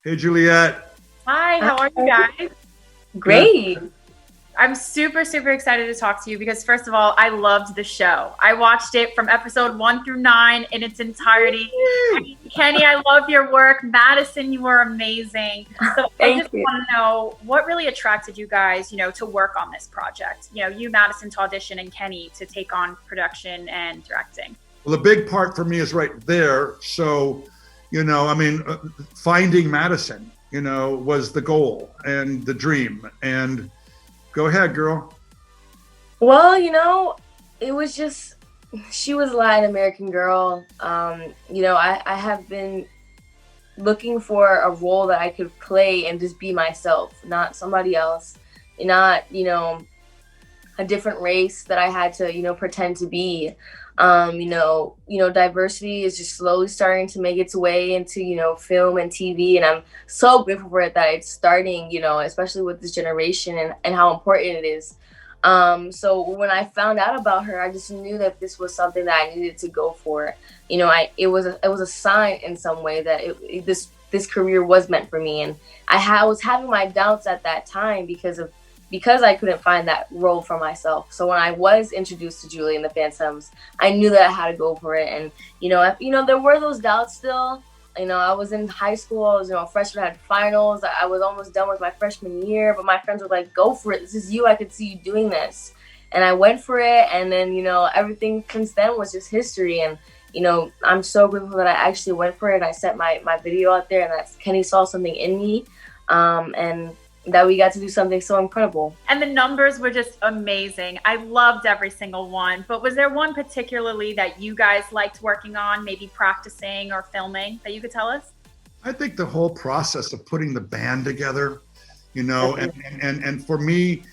Hey, Juliet. Hi, how are you guys? Great. I'm super, super excited to talk to you because, first of all, I loved the show. I watched it from episode 1 through 9 in its entirety. Kenny, I love your work. Madison, you were amazing. So I Thank just you. want to know what really attracted you guys, to work on this project. You, Madison, to audition, and Kenny to take on production and directing. Well, the big part for me is right there. So, finding Madison, was the goal and the dream. And go ahead, girl. Well, it was just, she was a Latin American girl. I have been looking for a role that I could play and just be myself, not somebody else, not, a different race that I had to, pretend to be. Diversity is just slowly starting to make its way into, film and TV. And I'm so grateful for it that it's starting, especially with this generation and how important it is. So when I found out about her, I just knew that this was something that I needed to go for. It was a sign in some way that this career was meant for me. And I was having my doubts at that time because I couldn't find that role for myself. So when I was introduced to Julie and the Phantoms, I knew that I had to go for it. And, there were those doubts still. I was in high school, I was, a freshman, had finals. I was almost done with my freshman year, but my friends were like, go for it. This is you. I could see you doing this. And I went for it. And then, everything since then was just history. And, I'm so grateful that I actually went for it. I set my video out there and that Kenny saw something in me. And that we got to do something so incredible. And the numbers were just amazing. I loved every single one. But was there one particularly that you guys liked working on, maybe practicing or filming, that you could tell us? I think the whole process of putting the band together, and for me,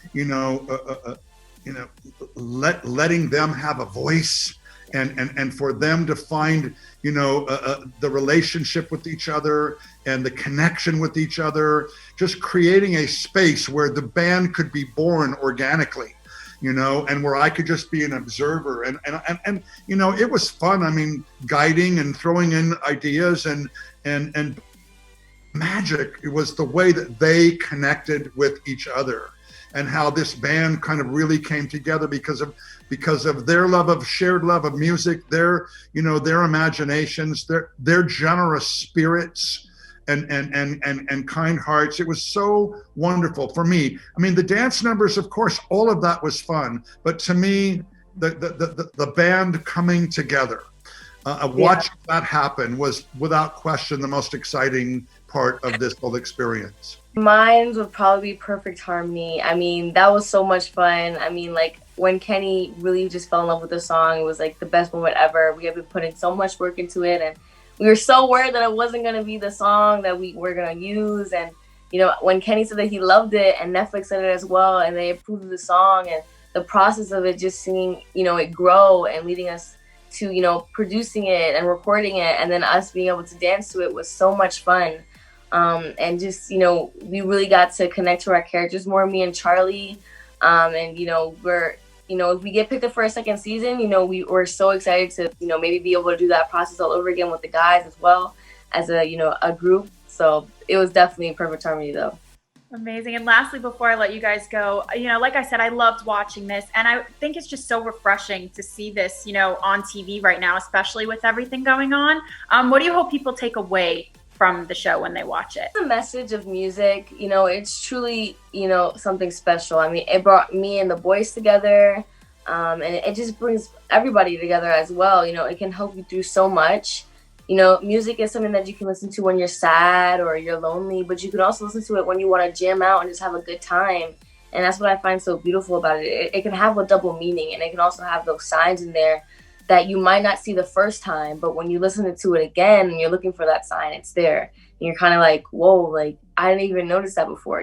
letting them have a voice and for them to find, the relationship with each other and the connection with each other, just creating a space where the band could be born organically, and where I could just be an observer. And it was fun. I mean, guiding and throwing in ideas and magic. It was the way that they connected with each other and how this band kind of really came together because of their shared love of music, their imaginations, their generous spirits and kind hearts. It was so wonderful for me. I mean, the dance numbers, of course, all of that was fun, but to me, the band coming together, watching that happen was without question the most exciting part of this whole experience. Mine would probably be Perfect Harmony. I mean, that was so much fun. I mean, like, when Kenny really just fell in love with the song, it was like the best moment ever. We have been putting so much work into it, and we were so worried that it wasn't going to be the song that we were going to use. And, when Kenny said that he loved it and Netflix said it as well, and they approved of the song, and the process of it, just seeing, it grow and leading us to, producing it and recording it, and then us being able to dance to it was so much fun. And just, we really got to connect to our characters more, me and Charlie. And, we're, if we get picked up for a second season, we were so excited to, maybe be able to do that process all over again with the guys as well as a group. So it was definitely Perfect Harmony though. Amazing. And lastly, before I let you guys go, like I said, I loved watching this, and I think it's just so refreshing to see this, on TV right now, especially with everything going on. What do you hope people take away from the show when they watch it? The message of music, it's truly, something special. I mean, it brought me and the boys together, and it just brings everybody together as well. It can help you through so much. Music is something that you can listen to when you're sad or you're lonely, but you can also listen to it when you want to jam out and just have a good time. And that's what I find so beautiful about it. It can have a double meaning, and it can also have those signs in there that you might not see the first time, but when you listen to it again and you're looking for that sign, it's there. And you're kind of like, whoa, like, I didn't even notice that before,